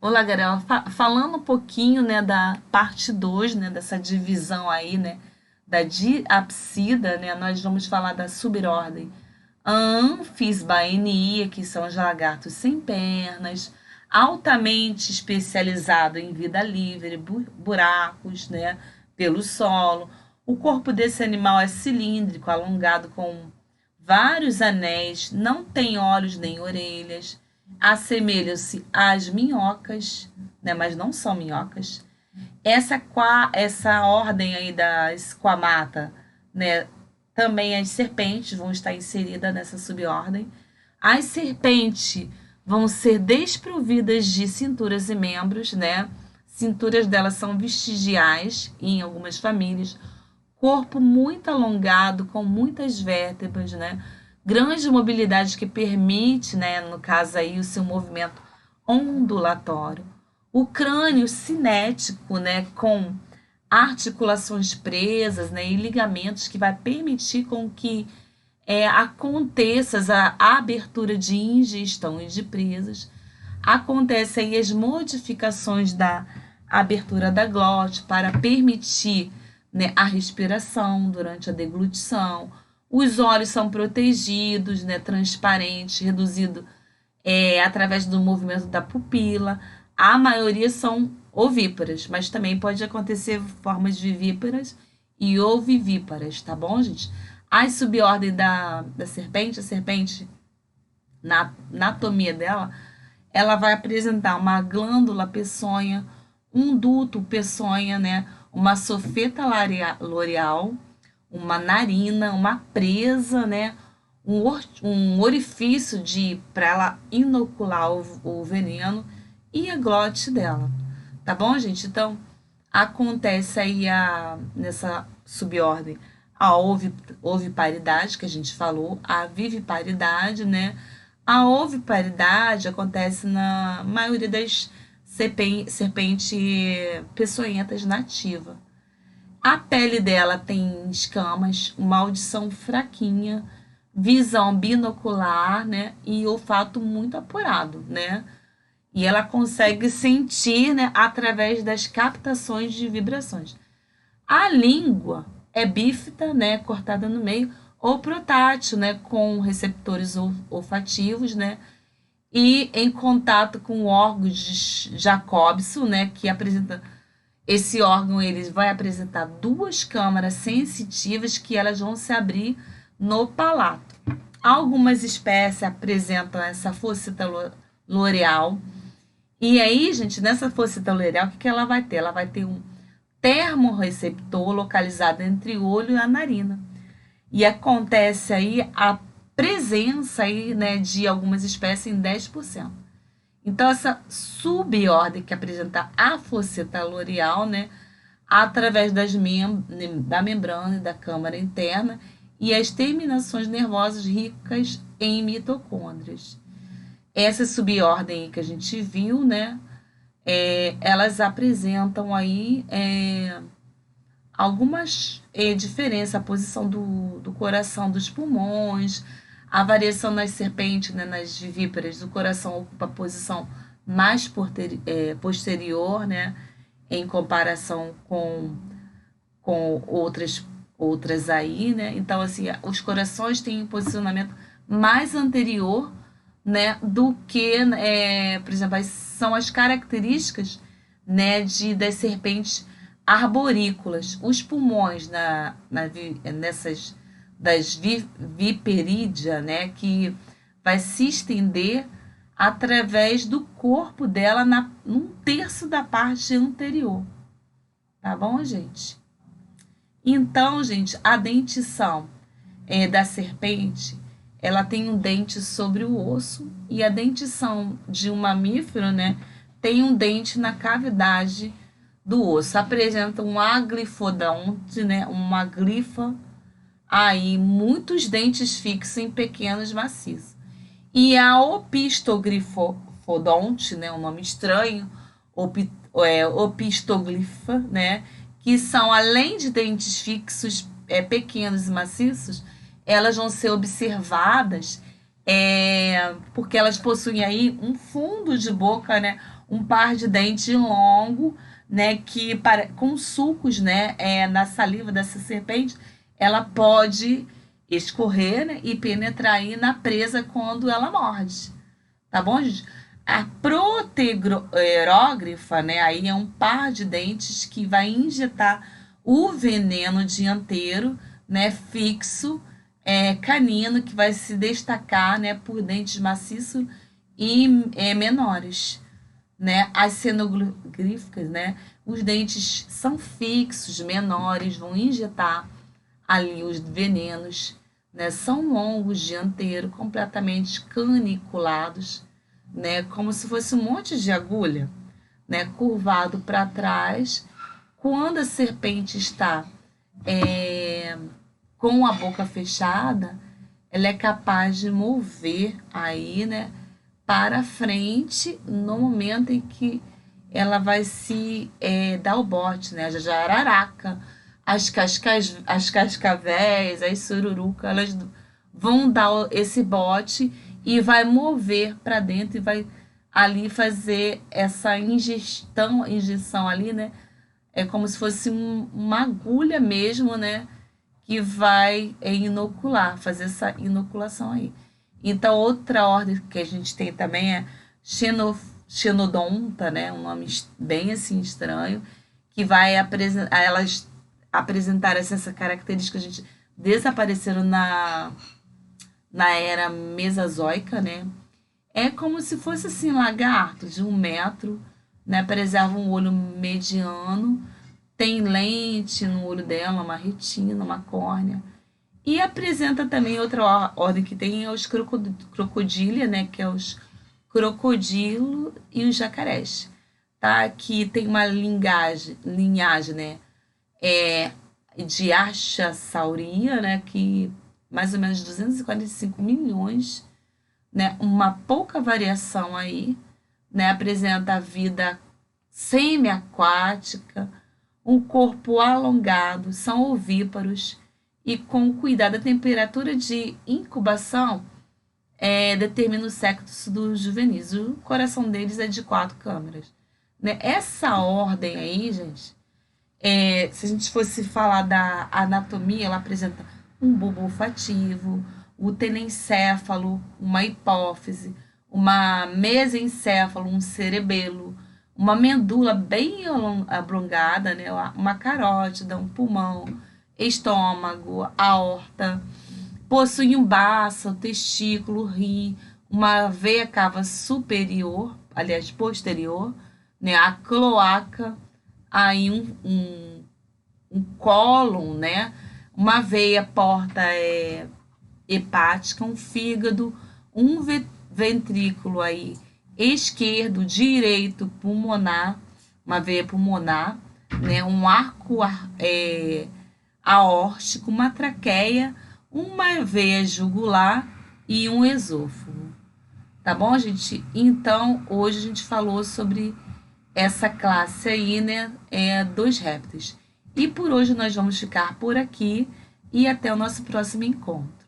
Olá, Gabriela. Falando um pouquinho, né, da parte 2, né, dessa divisão aí, né, da diapsida, né, nós vamos falar da subordem Amphisbaenia, que são os lagartos sem pernas, altamente especializado em vida livre, buracos, né, pelo solo. O corpo desse animal é cilíndrico, alongado com vários anéis, não tem olhos nem orelhas, assemelham-se às minhocas, né, mas não são minhocas. Essa ordem aí da esquamata, né, também as serpentes vão estar inseridas nessa subordem. As serpentes vão ser desprovidas de cinturas e membros, né? Cinturas delas são vestigiais em algumas famílias. Corpo muito alongado, com muitas vértebras, né? Grande mobilidade que permite, né, no caso aí, o seu movimento ondulatório. O crânio cinético, né, com articulações presas, né, e ligamentos que vai permitir com que aconteça a abertura de ingestão e de presas. Acontecem aí as modificações da abertura da glote para permitir, né, a respiração durante a deglutição. Os olhos são protegidos, né, transparentes, reduzido através do movimento da pupila. A maioria são ovíparas, mas também pode acontecer formas vivíparas e ovivíparas, tá bom, gente? As subordens da serpente, a serpente, na anatomia dela, ela vai apresentar uma glândula peçonha, um duto peçonha, né? Uma sofeta loreal, uma narina, uma presa, né? Um orifício para ela inocular o veneno e a glote dela. Tá bom, gente? Então, acontece aí nessa subordem a oviparidade, que a gente falou, a viviparidade, né? A oviparidade acontece na maioria das serpentes peçonhentas nativas. A pele dela tem escamas, uma audição fraquinha, visão binocular, né? E olfato muito apurado, né? E ela consegue sentir, né, através das captações de vibrações. A língua é bífida, né, cortada no meio, ou protrátil, né, com receptores olfativos, né, e em contato com o órgão de Jacobson, né, que apresenta esse órgão, ele vai apresentar duas câmaras sensitivas que elas vão se abrir no palato. Algumas espécies apresentam essa fossita loreal. E aí, gente, nessa fossita loreal, o que ela vai ter? Ela vai ter um termorreceptor localizado entre o olho e a narina. E acontece aí a presença aí, né, de algumas espécies em 10%. Então, essa subordem que apresenta a fosseta loreal, né, através da membrana e da câmara interna e as terminações nervosas ricas em mitocôndrias. Essa subordem que a gente viu, né, elas apresentam aí algumas diferenças, a posição do coração, dos pulmões, a variação nas serpentes, né, nas vivíparas, o coração ocupa a posição mais posterior, né, em comparação com outras aí, né? Então, assim, os corações têm um posicionamento mais anterior, né, do que, por exemplo, são as características, né, das serpentes arborícolas. Os pulmões nessas das viperídea, né, que vai se estender através do corpo dela num terço da parte anterior. Tá bom, gente? Então, gente, a dentição da serpente, ela tem um dente sobre o osso e a dentição de um mamífero, né, tem um dente na cavidade do osso. Apresenta um aglifodonte, né, uma glifa, aí muitos dentes fixos em pequenos maciços. E a opistoglyphodonte, né, um nome estranho, opistoglifa, né, que são, além de dentes fixos pequenos e maciços, elas vão ser observadas porque elas possuem aí um fundo de boca, né, um par de dentes longo, né, com sulcos, né, na saliva dessa serpente, ela pode escorrer, né, e penetrar aí na presa quando ela morde. Tá bom, gente? A proterógrafa, né, aí é um par de dentes que vai injetar o veneno dianteiro, né, fixo, canino, que vai se destacar, né, por dentes maciços e menores, né? As cenográficas, né, os dentes são fixos, menores, vão injetar ali os venenos, né? São longos, dianteiro, completamente caniculados, né? Como se fosse um monte de agulha, né? Curvado para trás. Quando a serpente está com a boca fechada, ela é capaz de mover aí, né? Para frente no momento em que ela vai se dar o bote, né? A jararaca, as cascavéis, as sururucas, elas vão dar esse bote e vai mover para dentro e vai ali fazer essa injeção ali, né? É como se fosse uma agulha mesmo, né? Que vai inocular, fazer essa inoculação aí. Então, outra ordem que a gente tem também é Xenodonta, né? Um nome bem assim estranho, que vai apresentar essa característica, a gente desapareceram na era mesozoica, né? É como se fosse assim, lagarto de 1 metro, né? Preserva um olho mediano, tem lente no olho dela, uma retina, uma córnea. E apresenta também outra ordem que tem é os crocodilia, né? Que é os crocodilo e os jacarés, tá? Que tem uma linhagem, né? De Archaeosauria, né? Que mais ou menos 245 milhões, né? Uma pouca variação aí, né? Apresenta a vida semi-aquática, um corpo alongado, são ovíparos e com cuidado a temperatura de incubação determina o sexo dos juvenis. O coração deles é de 4 câmeras. Né? Essa ordem aí, gente, se a gente fosse falar da anatomia, ela apresenta um bulbo olfativo, o telencéfalo, uma hipófise, uma mesencéfalo, um cerebelo, uma medula bem abrongada, né? Uma carótida, um pulmão, estômago, aorta. Possui um baço, testículo, rim, uma veia cava superior, aliás, posterior, né? A cloaca, aí um cólon, né? Uma veia porta hepática, um fígado, um ventrículo aí esquerdo, direito, pulmonar, uma veia pulmonar, né? Um arco aórtico, uma traqueia, uma veia jugular e um esôfago. Tá bom, gente? Então, hoje a gente falou sobre essa classe aí, né? Dos répteis. E por hoje nós vamos ficar por aqui e até o nosso próximo encontro.